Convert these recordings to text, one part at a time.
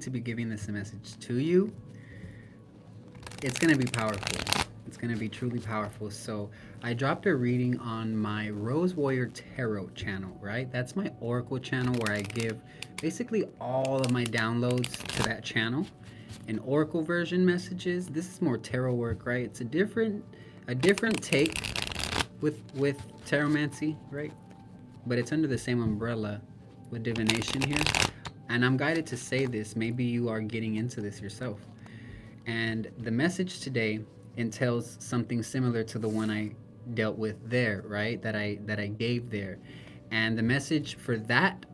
to be giving this message to you. It's going to be powerful. It's going to be truly powerful. So I dropped a reading on my Rose Warrior Tarot channel, right? That's my Oracle channel where I give basically all of my downloads to that channel. In Oracle version messages, this is more tarot work, right? It's a different take with taromancy, right? But it's under the same umbrella with divination here. And I'm guided to say this. Maybe you are getting into this yourself. And the message today entails something similar to the one I dealt with there, right? That I gave there. And the message for that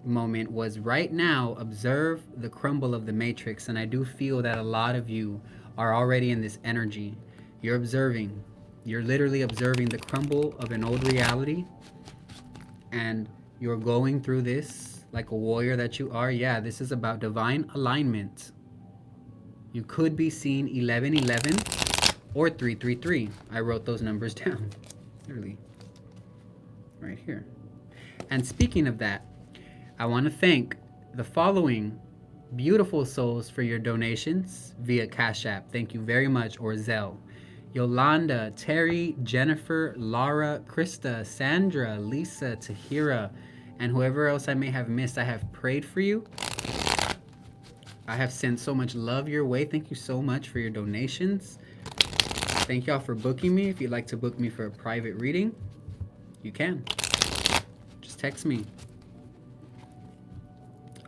moment was, right now, observe the crumble of the matrix. And I do feel that a lot of you are already in this energy. You're observing. You're literally observing the crumble of an old reality. And you're going through this like a warrior that you are. Yeah, this is about divine alignment. You could be seeing 1111 or 333. I wrote those numbers down, literally, right here. And speaking of that, I want to thank the following beautiful souls for your donations via Cashapp. Thank you very much. Or Zelle. Yolanda, Terry, Jennifer, Laura, Krista, Sandra, Lisa, Tahira, and whoever else I may have missed. I have prayed for you. I have sent so much love your way. Thank you so much for your donations. Thank y'all for booking me. If you'd like to book me for a private reading, you can. Just text me.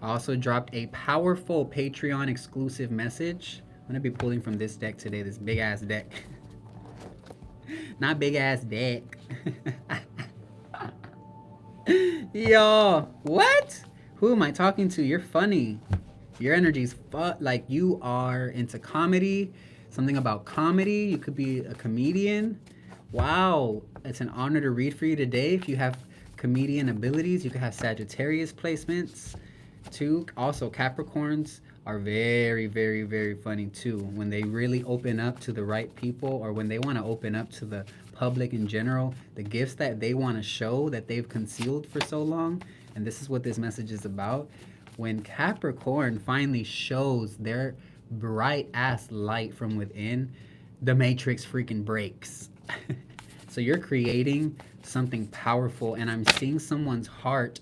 I also dropped a powerful Patreon exclusive message. I'm going to be pulling from this deck today, this big ass deck. Not big ass deck. Yo, what? Who am I talking to? You're funny. Your energy's like you are into comedy, something about comedy. You could be a comedian. Wow, it's an honor to read for you today. If you have comedian abilities, you could have Sagittarius placements too. Also, Capricorns are very, very, very funny too. When they really open up to the right people, or when they want to open up to the public in general, the gifts that they want to show that they've concealed for so long. And this is what this message is about. When Capricorn finally shows their bright ass light from within, the matrix freaking breaks. So you're creating something powerful, and I'm seeing someone's heart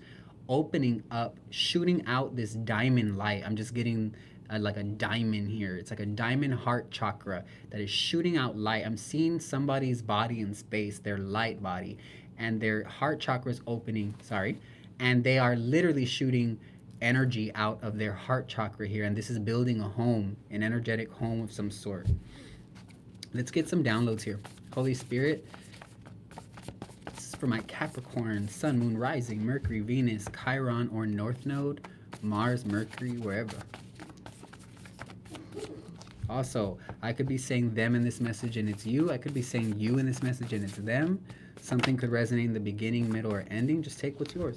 opening up, shooting out this diamond light. I'm just getting like a diamond here. It's like a diamond heart chakra that is shooting out light. I'm seeing somebody's body in space, their light body, and their heart chakra is opening, and they are literally shooting energy out of their heart chakra here, and this is building a home, an energetic home of some sort. Let's get some downloads here. Holy Spirit, this is for my Capricorn, Sun, Moon, Rising, Mercury, Venus, Chiron, or North Node, Mars, Mercury, wherever. Also, I could be saying them in this message and it's you. I could be saying you in this message and it's them. Something could resonate in the beginning, middle, or ending. Just take what's yours.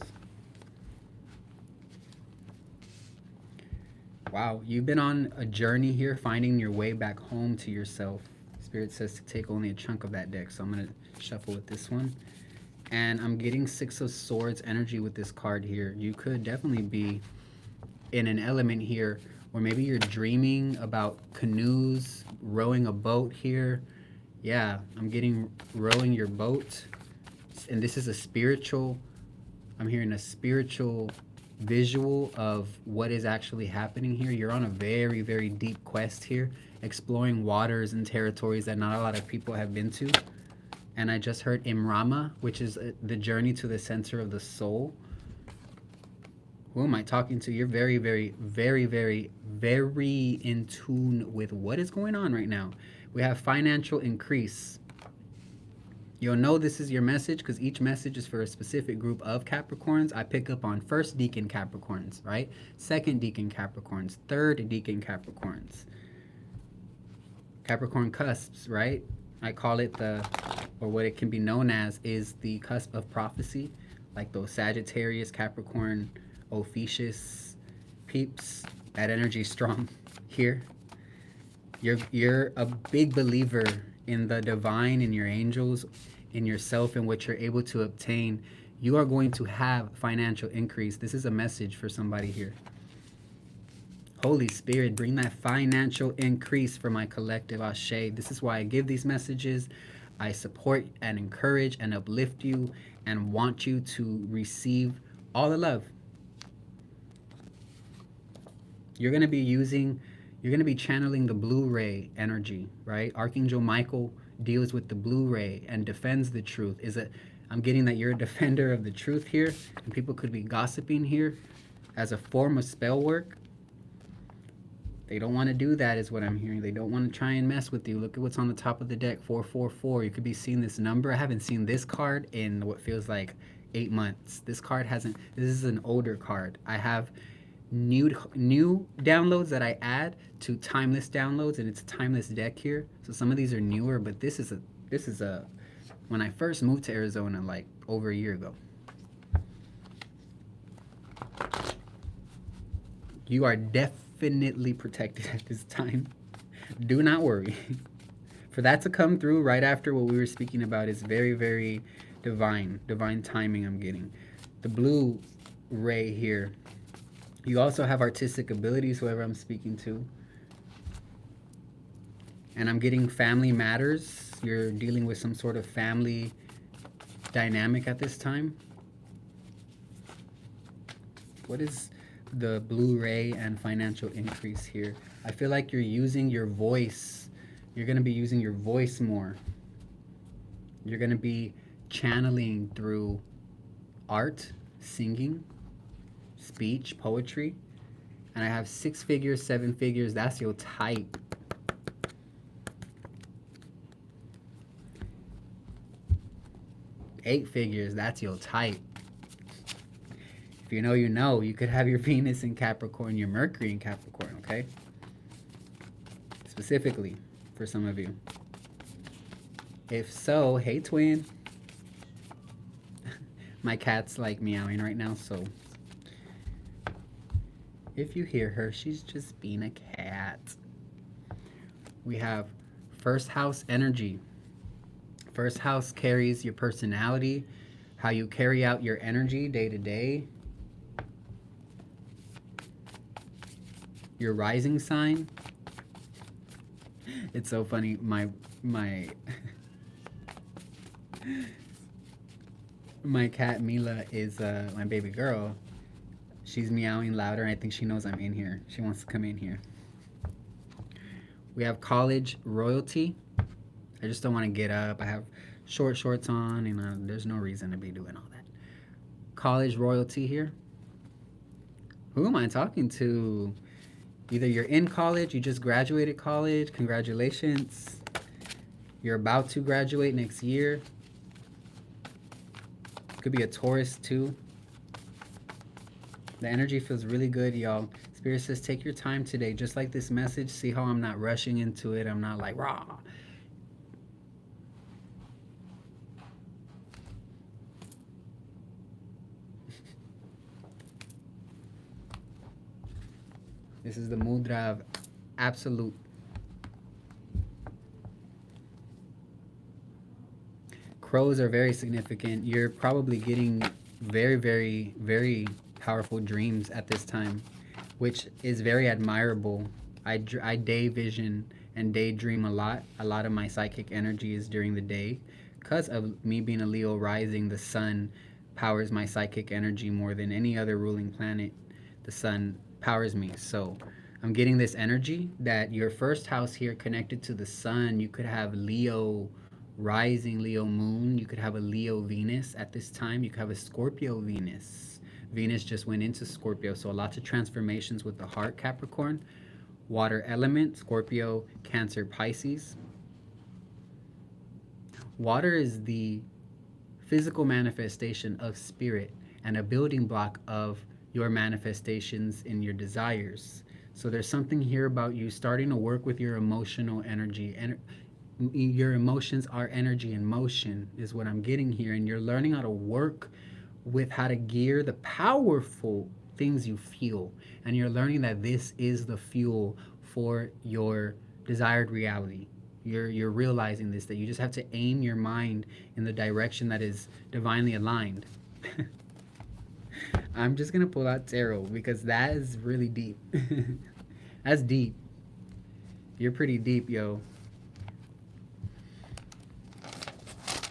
Wow, you've been on a journey here, finding your way back home to yourself. Spirit says to take only a chunk of that deck, so I'm going to shuffle with this one. And I'm getting Six of Swords energy with this card here. You could definitely be in an element here, or maybe you're dreaming about canoes, rowing a boat here. Yeah, I'm getting rowing your boat. And this is a spiritual, I'm hearing a spiritual visual of what is actually happening here. You're on a very, very deep quest here, exploring waters and territories that not a lot of people have been to. And I just heard Imrama, which is the journey to the center of the soul. Who am I talking to? You're very, very, very, very, very in tune with what is going on right now. We have financial increase. You'll know this is your message because each message is for a specific group of Capricorns. I pick up on first deacon Capricorns, right? Second deacon Capricorns, third deacon Capricorns. Capricorn cusps, right? I call it or what it can be known as is the cusp of prophecy, like those Sagittarius, Capricorn, Ophiuchus peeps. That energy is strong here. You're a big believer in the divine, in your angels, in yourself, and what you're able to obtain. You are going to have financial increase. This is a message for somebody here. Holy Spirit, bring that financial increase for my collective. Ashe. This is why I give these messages. I support and encourage and uplift you and want you to receive all the love. You're going to be channeling the blue ray energy, right? Archangel Michael deals with the blue ray and defends the truth. I'm getting that you're a defender of the truth here, and people could be gossiping here as a form of spell work. They don't want to do that is what I'm hearing. They don't want to try and mess with you. Look at what's on the top of the deck, 444. You could be seeing this number. I haven't seen this card in what feels like 8 months. This is an older card. I have new downloads that I add to timeless downloads, and it's a timeless deck here. So some of these are newer, but this is a when I first moved to Arizona like over a year ago. You are definitely protected at this time. Do not worry. For that to come through right after what we were speaking about is very, very divine timing I'm getting. The blue ray here. You also have artistic abilities, whoever I'm speaking to. And I'm getting family matters. You're dealing with some sort of family dynamic at this time. What is the blue ray and financial increase here? I feel like you're using your voice. You're going to be using your voice more. You're going to be channeling through art, singing, speech, poetry. And I have 6 figures, 7 figures. That's your type. Eight figures, that's your type. If you know, you know. You could have your Venus in Capricorn, your Mercury in Capricorn, okay? Specifically for some of you. If so, hey twin. My cat's like meowing right now, so if you hear her, she's just being a cat. We have first house energy. First house carries your personality, how you carry out your energy day to day. Your rising sign. It's so funny. My cat Mila is my baby girl. She's meowing louder, and I think she knows I'm in here. She wants to come in here. We have college royalty. I just don't want to get up. I have shorts on, and there's no reason to be doing all that. College royalty here. Who am I talking to? Either you're in college, you just graduated college, congratulations. You're about to graduate next year. Could be a Taurus too. The energy feels really good, y'all. Spirit says take your time today, just like this message. See how I'm not rushing into it. I'm not like, rah. This is the mudra of absolute. Crows are very significant. You're probably getting very, very, very powerful dreams at this time, which is very admirable. I day vision and daydream a lot. A lot of my psychic energy is during the day. Because of me being a Leo rising, the sun powers my psychic energy more than any other ruling planet. The sun powers me. So I'm getting this energy that your first house here connected to the sun. You could have Leo rising, Leo moon. You could have a Leo Venus at this time. You could have a Scorpio Venus. Venus just went into Scorpio, so lots of transformations with the heart, Capricorn. Water element, Scorpio, Cancer, Pisces. Water is the physical manifestation of spirit and a building block of your manifestations in your desires. So there's something here about you starting to work with your emotional energy. And your emotions are energy in motion is what I'm getting here. And you're learning how to work with how to gear the powerful things you feel. And you're learning that this is the fuel for your desired reality. You're realizing this, that you just have to aim your mind in the direction that is divinely aligned. I'm just going to pull out tarot because that is really deep. That's deep. You're pretty deep, yo.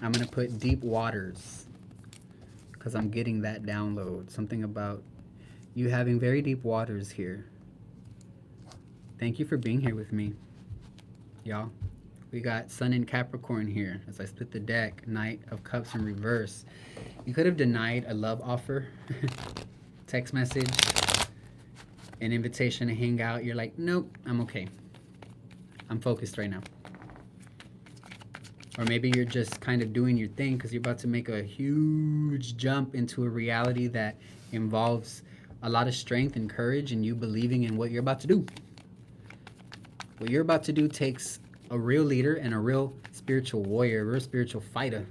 I'm gonna put deep waters because I'm getting that download. Something about you having very deep waters here. Thank you for being here with me, y'all. We got Sun in Capricorn here. As I split the deck, Knight of Cups in reverse. You could have denied a love offer, text message, an invitation to hang out. You're like, nope, I'm okay. I'm focused right now. Or maybe you're just kind of doing your thing because you're about to make a huge jump into a reality that involves a lot of strength and courage and you believing in what you're about to do. What you're about to do takes a real leader and a real spiritual warrior, a real spiritual fighter.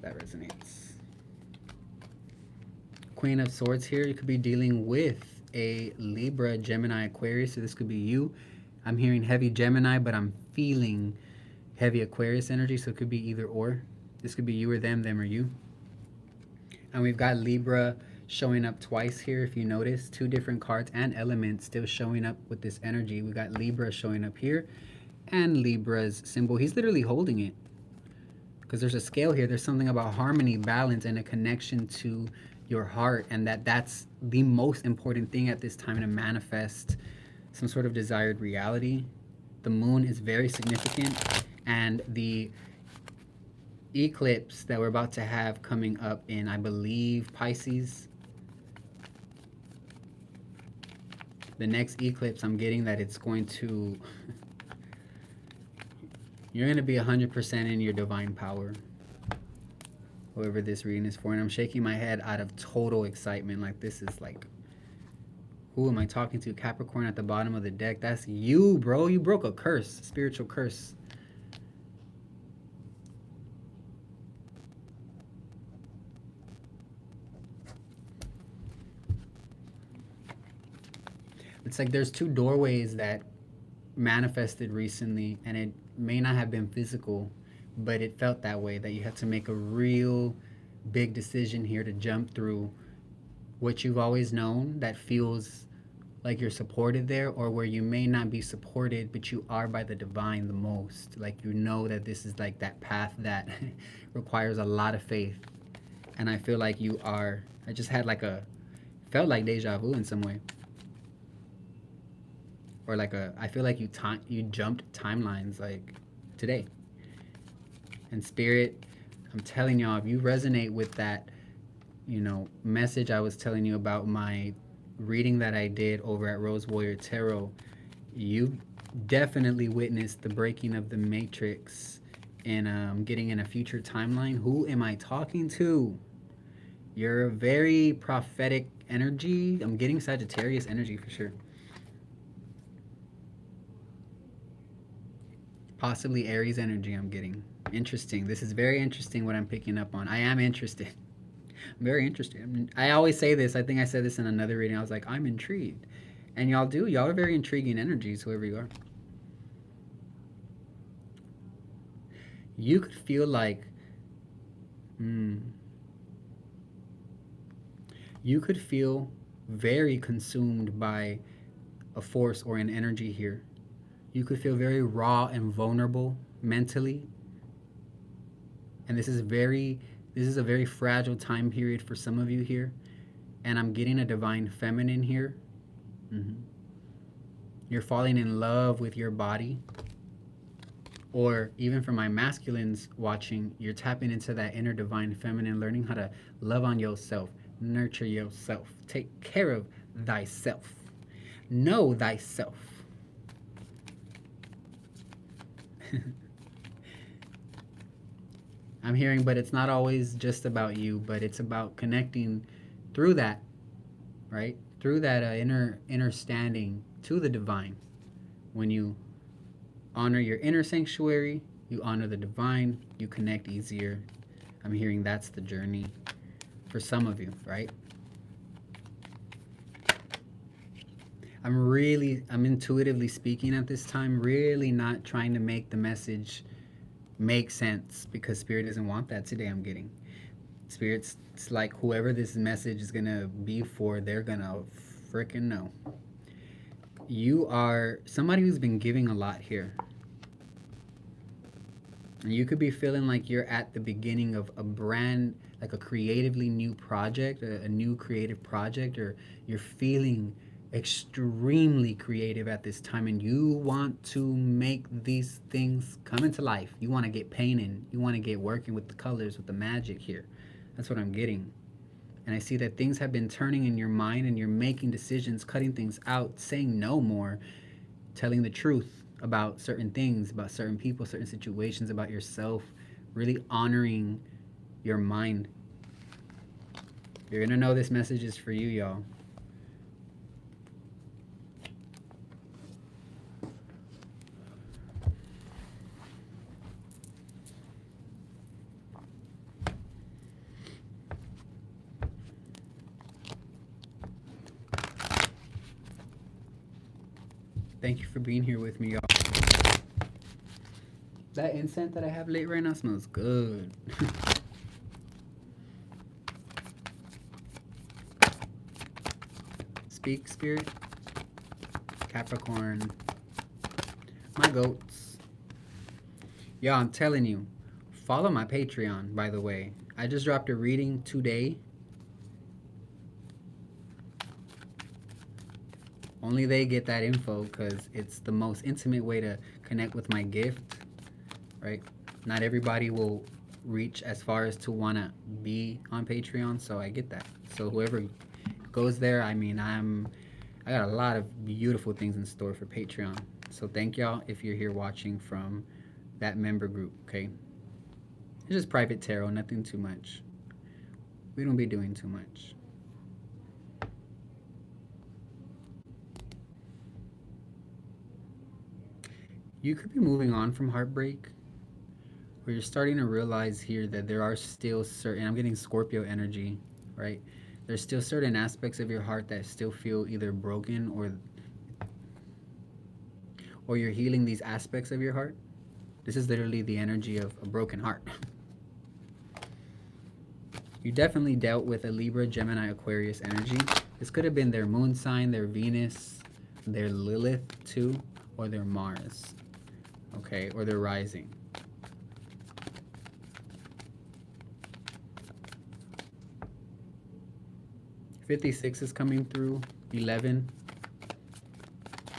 That resonates. Queen of Swords here. You could be dealing with a Libra, Gemini, Aquarius. So this could be you. I'm hearing heavy Gemini, but I'm feeling heavy Aquarius energy. So it could be either or. This could be you or them or you. And we've got Libra showing up twice here, if you notice. Two different cards and elements still showing up with this energy. We got Libra showing up here and Libra's symbol. He's literally holding it because there's a scale here. There's something about harmony, balance, and a connection to your heart, and that's the most important thing at this time to manifest some sort of desired reality. The moon is very significant, and the eclipse that we're about to have coming up in, I believe, Pisces. The next eclipse, I'm getting that it's going to you're going to be 100% in your divine power, whoever this reading is for. And I'm shaking my head out of total excitement. Like, this is like, who am I talking to? Capricorn at the bottom of the deck. That's you, bro. You broke a curse, a spiritual curse. It's like there's two doorways that manifested recently, and it may not have been physical, but it felt that way, that you had to make a real big decision here to jump through what you've always known that feels like you're supported there, or where you may not be supported, but you are by the divine the most. Like, you know that this is like that path that requires a lot of faith. And I feel like you are, I just had like felt like deja vu in some way. Or like I feel like you jumped timelines like today. And Spirit, I'm telling y'all, if you resonate with that, message I was telling you about my reading that I did over at Rose Warrior Tarot, you definitely witnessed the breaking of the matrix and getting in a future timeline. Who am I talking to? You're a very prophetic energy. I'm getting Sagittarius energy for sure. Possibly Aries energy I'm getting. Interesting. This is very interesting what I'm picking up on. I am interested. I'm very interested. I always say this. I think I said this in another reading. I was like, I'm intrigued. And y'all do. Y'all are very intriguing energies, whoever you are. You could feel like... You could feel very consumed by a force or an energy here. You could feel very raw and vulnerable mentally. And this is a very fragile time period for some of you here. And I'm getting a divine feminine here. You're falling in love with your body. Or even for my masculines watching, you're tapping into that inner divine feminine, learning how to love on yourself, nurture yourself, take care of thyself, know thyself. I'm hearing, but it's not always just about you, but it's about connecting through that, right? Through that inner standing to the divine. When you honor your inner sanctuary, you honor the divine, you connect easier. I'm hearing that's the journey for some of you, right? I'm intuitively speaking at this time, really not trying to make the message make sense, because Spirit doesn't want that today. I'm getting Spirits, it's like whoever this message is gonna be for, they're gonna freaking know. You are somebody who's been giving a lot here. And you could be feeling like you're at the beginning of a brand, like a creatively new project, a new creative project, or you're feeling extremely creative at this time and you want to make these things come into life. You want to get painting, you want to get working with the colors, with the magic here. That's what I'm getting. And I see that things have been turning in your mind and you're making decisions, cutting things out, saying no more, telling the truth about certain things, about certain people, certain situations, about yourself, really honoring your mind. You're going to know this message is for you, y'all. Thank you for being here with me, y'all. That incense that I have lit right now smells good. Speak, Spirit. Capricorn. My goats. Y'all, I'm telling you, follow my Patreon, by the way. I just dropped a reading today. Only they get that info because it's the most intimate way to connect with my gift, right? Not everybody will reach as far as to want to be on Patreon, so I get that. So whoever goes there, I mean, I got a lot of beautiful things in store for Patreon. So thank y'all if you're here watching from that member group, okay? It's just private tarot, nothing too much. We don't be doing too much. You could be moving on from heartbreak, where you're starting to realize here that there are still certain, I'm getting Scorpio energy, right? There's still certain aspects of your heart that still feel either broken or you're healing these aspects of your heart. This is literally the energy of a broken heart. You definitely dealt with a Libra, Gemini, Aquarius energy. This could have been their moon sign, their Venus, their Lilith too, or their Mars, okay, or their rising. $56 is coming through, 11.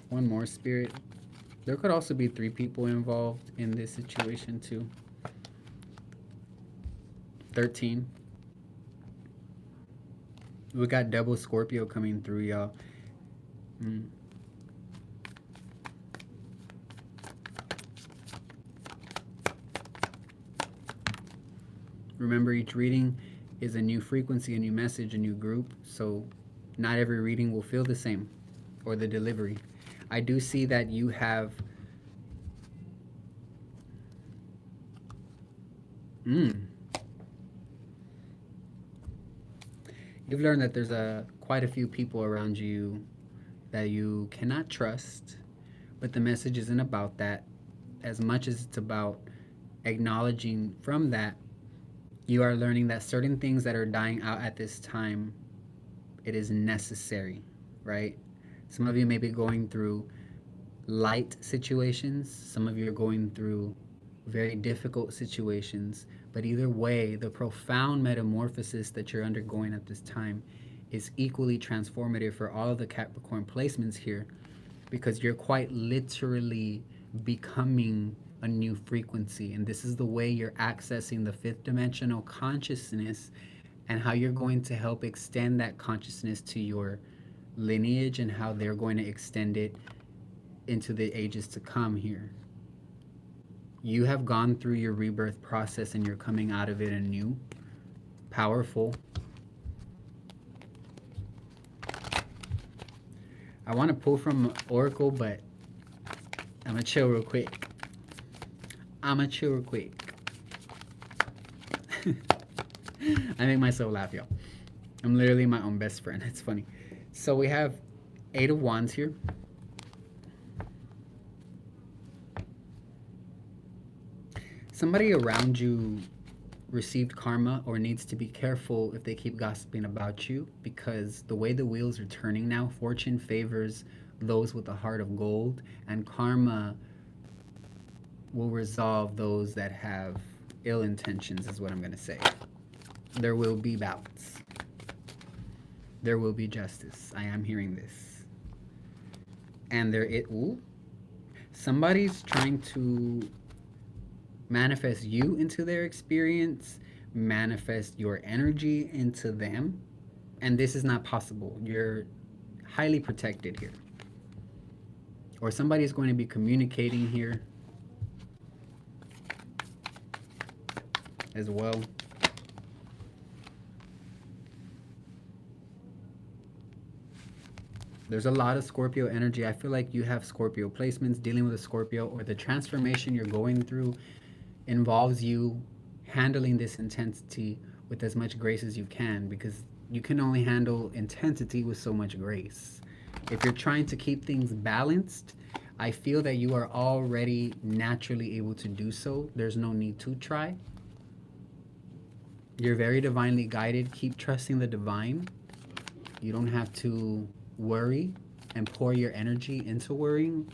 One more, Spirit. There could also be 3 people involved in this situation too. 13. We got double Scorpio coming through, y'all. Remember, each reading is a new frequency, a new message, a new group. So not every reading will feel the same, or the delivery. I do see that you have you've learned that there's quite a few people around you that you cannot trust, but the message isn't about that as much as it's about acknowledging from that you are learning that certain things that are dying out at this time, it is necessary, right? Some of you may be going through light situations. Some of you are going through very difficult situations. But either way, the profound metamorphosis that you're undergoing at this time is equally transformative for all of the Capricorn placements here, because you're quite literally becoming a new frequency. And this is the way you're accessing the 5th dimensional consciousness and how you're going to help extend that consciousness to your lineage and how they're going to extend it into the ages to come here. You have gone through your rebirth process and you're coming out of it anew, powerful. I want to pull from Oracle, but I'm going to chill real quick. I make myself laugh, y'all. I'm literally my own best friend. It's funny. So we have 8 of Wands here. Somebody around you received karma or needs to be careful if they keep gossiping about you, because the way the wheels are turning now, fortune favors those with a heart of gold, and karma will resolve those that have ill intentions, is what I'm going to say. There will be balance. There will be justice. I am hearing this. And somebody's trying to manifest you into their experience, manifest your energy into them, and this is not possible. You're highly protected here. Or somebody's going to be communicating here as well. There's a lot of Scorpio energy. I feel like you have Scorpio placements dealing with a Scorpio, or the transformation you're going through involves you handling this intensity with as much grace as you can, because you can only handle intensity with so much grace. If you're trying to keep things balanced, I feel that you are already naturally able to do so. There's no need to try. You're very divinely guided. Keep trusting the divine. You don't have to worry and pour your energy into worrying.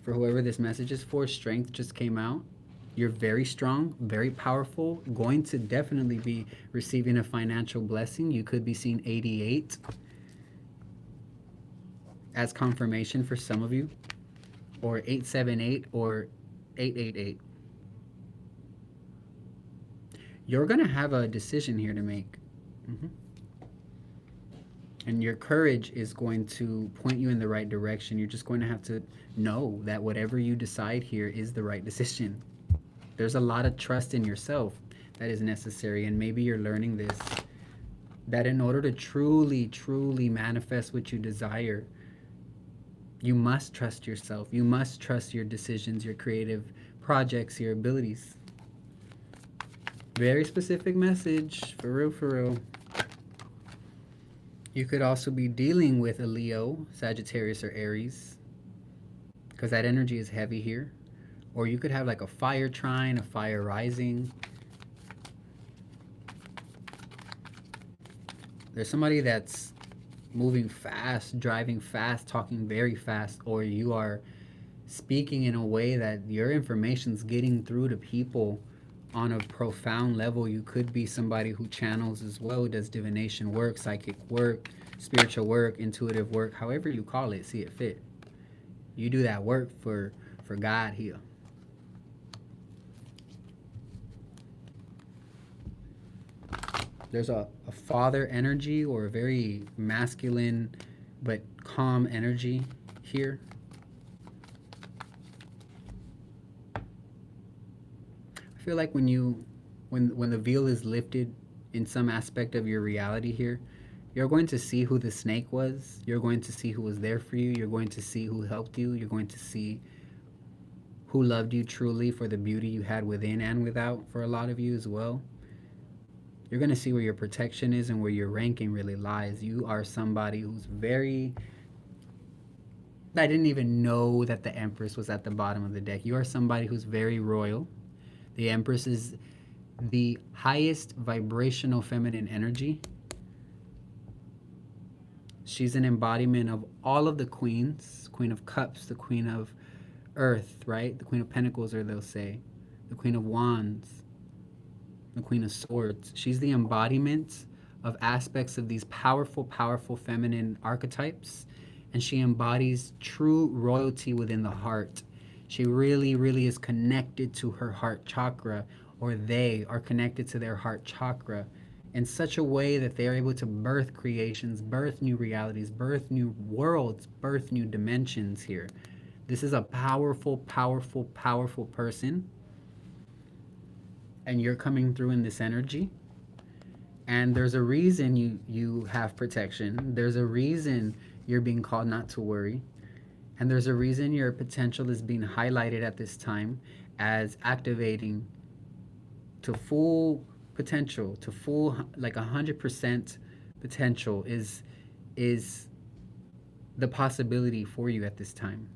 For whoever this message is for, strength just came out. You're very strong, very powerful, going to definitely be receiving a financial blessing. You could be seeing 88 as confirmation for some of you, or 878 or 888. You're going to have a decision here to make. And your courage is going to point you in the right direction. You're just going to have to know that whatever you decide here is the right decision. There's a lot of trust in yourself that is necessary, and maybe you're learning this, that in order to truly, truly manifest what you desire, you must trust yourself. You must trust your decisions, your creative projects, your abilities. Very specific message, for real, for real. You could also be dealing with a Leo, Sagittarius, or Aries, because that energy is heavy here. Or you could have like a fire trine, a fire rising. There's somebody that's moving fast, driving fast, talking very fast, or you are speaking in a way that your information's getting through to people on a profound level. You could be somebody who channels as well, does divination work, psychic work, spiritual work, intuitive work, however you call it, see it fit. You do that work for God here. There's a father energy, or a very masculine but calm energy here. I feel like when the veil is lifted in some aspect of your reality here, you're going to see who the snake was. You're going to see who was there for you. You're going to see who helped you. You're going to see who loved you truly for the beauty you had within and without, for a lot of you as well. You're going to see where your protection is and where your ranking really lies. You are somebody who's very... I didn't even know that the Empress was at the bottom of the deck. You are somebody who's very royal. The Empress is the highest vibrational feminine energy. She's an embodiment of all of the queens. Queen of Cups, the Queen of Earth, right? The Queen of Pentacles, or they'll say. The Queen of Wands. The Queen of Swords. She's the embodiment of aspects of these powerful, powerful feminine archetypes. And she embodies true royalty within the heart. She really, really is connected to her heart chakra, or they are connected to their heart chakra in such a way that they are able to birth creations, birth new realities, birth new worlds, birth new dimensions here. This is a powerful, powerful, powerful person. And you're coming through in this energy. And there's a reason you have protection. There's a reason you're being called not to worry. And there's a reason your potential is being highlighted at this time as activating to full potential, to full, like 100% potential is the possibility for you at this time.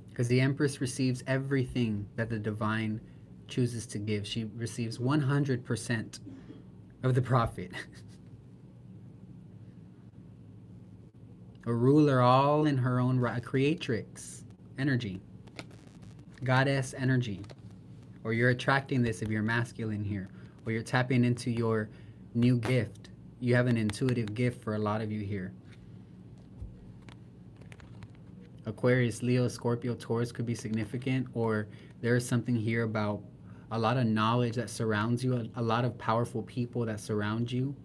Because the Empress receives everything that the divine chooses to give. She receives 100% of the profit. A ruler all in her own right, a creatrix energy, goddess energy. Or you're attracting this if you're masculine here, or you're tapping into your new gift. You have an intuitive gift for a lot of you here. Aquarius, Leo, Scorpio, Taurus could be significant, or there is something here about a lot of knowledge that surrounds you, a lot of powerful people that surround you.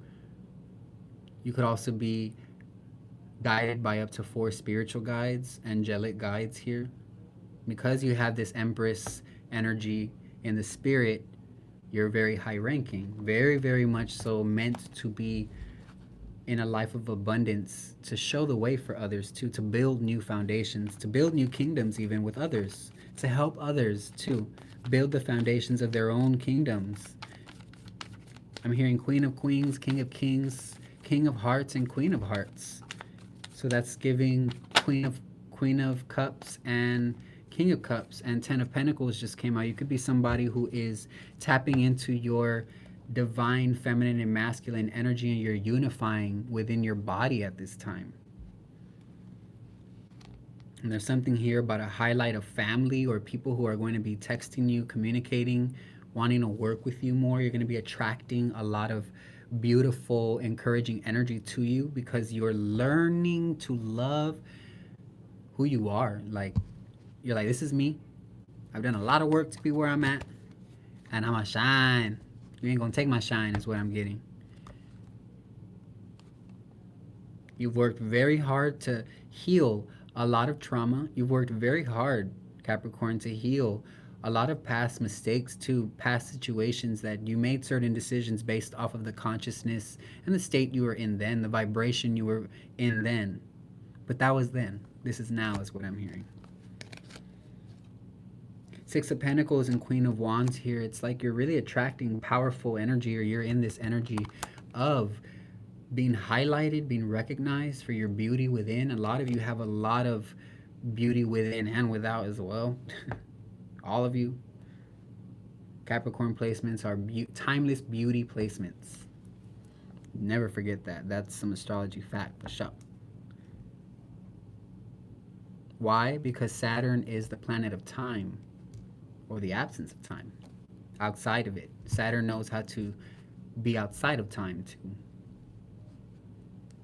You could also be guided by up to 4 spiritual guides, angelic guides here. Because you have this Empress energy in the spirit, you're very high ranking, very, very much so meant to be in a life of abundance, to show the way for others too, to build new foundations, to build new kingdoms even with others, to help others to build the foundations of their own kingdoms. I'm hearing Queen of Queens, King of Kings, King of Hearts, and Queen of Hearts. So that's giving Queen of Cups and King of Cups, and 10 of Pentacles just came out. You could be somebody who is tapping into your divine feminine and masculine energy, and you're unifying within your body at this time. And there's something here about a highlight of family or people who are going to be texting you, communicating, wanting to work with you more. You're going to be attracting a lot of beautiful, encouraging energy to you because you're learning to love who you are. Like, you're like, this is me. I've done a lot of work to be where I'm at, and I'm a shine. You ain't gonna take my shine is what I'm getting. You've worked very hard to heal a lot of trauma. You've worked very hard, Capricorn, to heal a lot of past mistakes too, past situations that you made certain decisions based off of the consciousness and the state you were in then, the vibration you were in then. But that was then. This is now is what I'm hearing. 6 of Pentacles and Queen of Wands here. It's like you're really attracting powerful energy, or you're in this energy of being highlighted, being recognized for your beauty within. A lot of you have a lot of beauty within and without as well. All of you. Capricorn placements are timeless beauty placements. Never forget that. That's some astrology fact for sure. Why? Because Saturn is the planet of time, or the absence of time, outside of it. Saturn knows how to be outside of time too.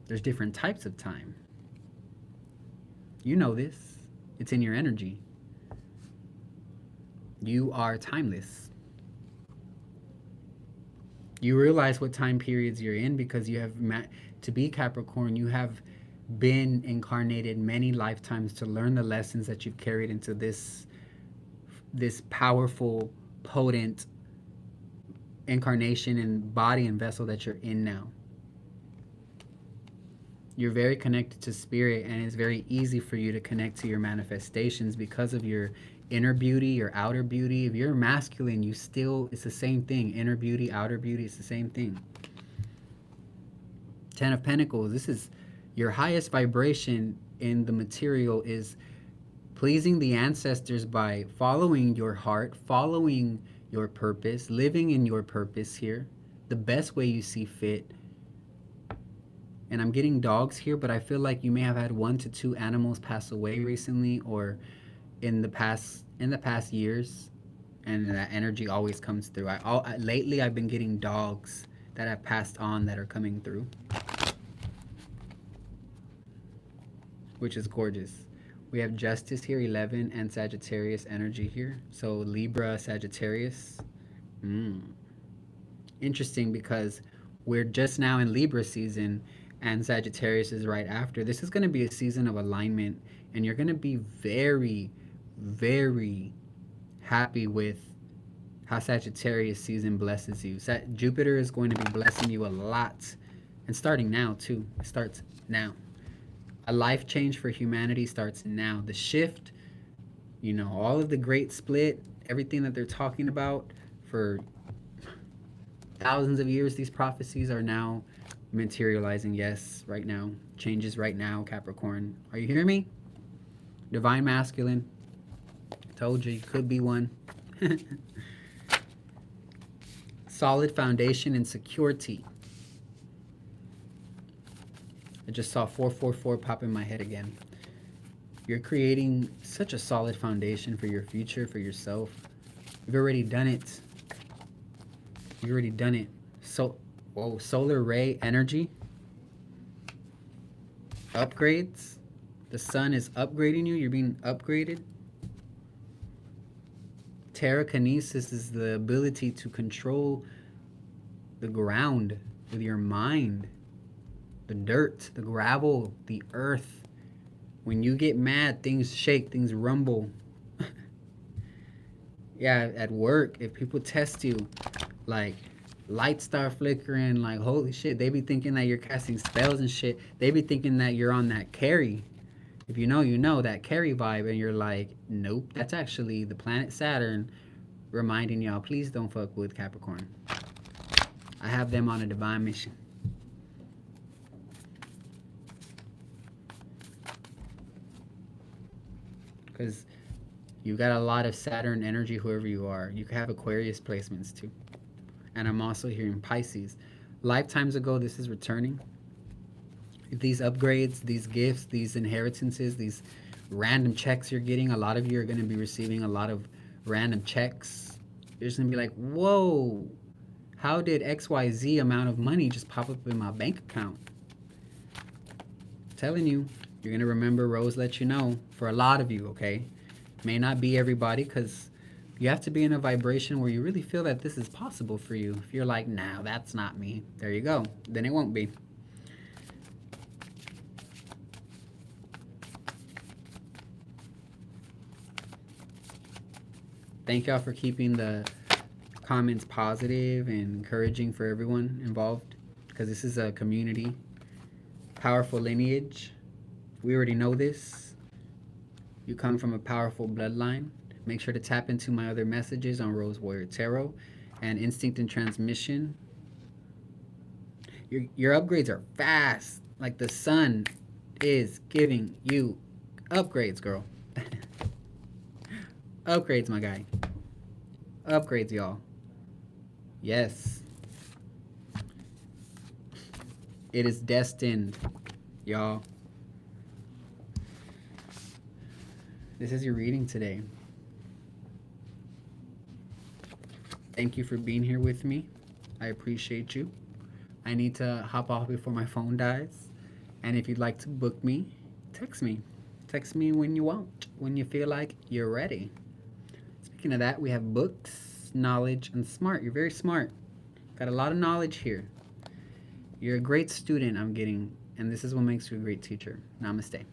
There's different types of time. You know this. It's in your energy. You are timeless. You realize what time periods you're in because you have, to be Capricorn, you have been incarnated many lifetimes to learn the lessons that you've carried into this powerful, potent incarnation and body and vessel that you're in now. You're very connected to spirit, and it's very easy for you to connect to your manifestations because of your inner beauty, your outer beauty. If you're masculine, it's the same thing. Inner beauty, outer beauty, it's the same thing. 10 of Pentacles, this is your highest vibration in the material, is pleasing the ancestors by following your heart, following your purpose, living in your purpose here, the best way you see fit. And I'm getting dogs here, but I feel like you may have had 1 to 2 animals pass away recently, or in the past years, and that energy always comes through. Lately I've been getting dogs that have passed on that are coming through, which is gorgeous. We have Justice here, 11, and Sagittarius energy here. So Libra, Sagittarius. Interesting, because we're just now in Libra season, and Sagittarius is right after. This is going to be a season of alignment, and you're going to be very, very happy with how Sagittarius season blesses you. Jupiter is going to be blessing you a lot, and starting now too. It starts now. A life change for humanity starts now. The shift, all of the great split, everything that they're talking about for thousands of years, these prophecies are now materializing. Yes, right now. Changes right now, Capricorn. Are you hearing me? Divine masculine. Told you could be one. Solid foundation and security. I just saw 444 pop in my head again. You're creating such a solid foundation for your future, for yourself. You've already done it. You've already done it. So, whoa, solar ray energy. Upgrades. The sun is upgrading you. You're being upgraded. Telekinesis is the ability to control the ground with your mind. The dirt, the gravel, the earth. When you get mad, things shake, things rumble. Yeah, at work, if people test you, like lights start flickering, like holy shit, they be thinking that you're casting spells and shit. They be thinking that you're on that carry. If you know that carry vibe, and you're like, nope, that's actually the planet Saturn reminding y'all, please don't fuck with Capricorn. I have them on a divine mission. Because you got a lot of Saturn energy, whoever you are. You could have Aquarius placements too. And I'm also hearing Pisces. Lifetimes ago, this is returning. These upgrades, these gifts, these inheritances, these random checks you're getting, a lot of you are going to be receiving a lot of random checks. You're just going to be like, whoa, how did XYZ amount of money just pop up in my bank account? I'm telling you, you're going to remember Rose let you know. For a lot of you, okay? May not be everybody, because you have to be in a vibration where you really feel that this is possible for you. If you're like, nah, that's not me, there you go. Then it won't be. Thank y'all for keeping the comments positive and encouraging for everyone involved, because this is a community. Powerful lineage. We already know this. You come from a powerful bloodline. Make sure to tap into my other messages on Rose Warrior Tarot and Instinct and Transmission. Your upgrades are fast. Like the sun is giving you upgrades, girl. Upgrades, my guy. Upgrades, y'all. Yes. It is destined, y'all. This is your reading today. Thank you for being here with me. I appreciate you. I need to hop off before my phone dies. And if you'd like to book me, text me. Text me when you want, when you feel like you're ready. Speaking of that, we have books, knowledge, and smart. You're very smart. Got a lot of knowledge here. You're a great student, I'm getting, and this is what makes you a great teacher. Namaste.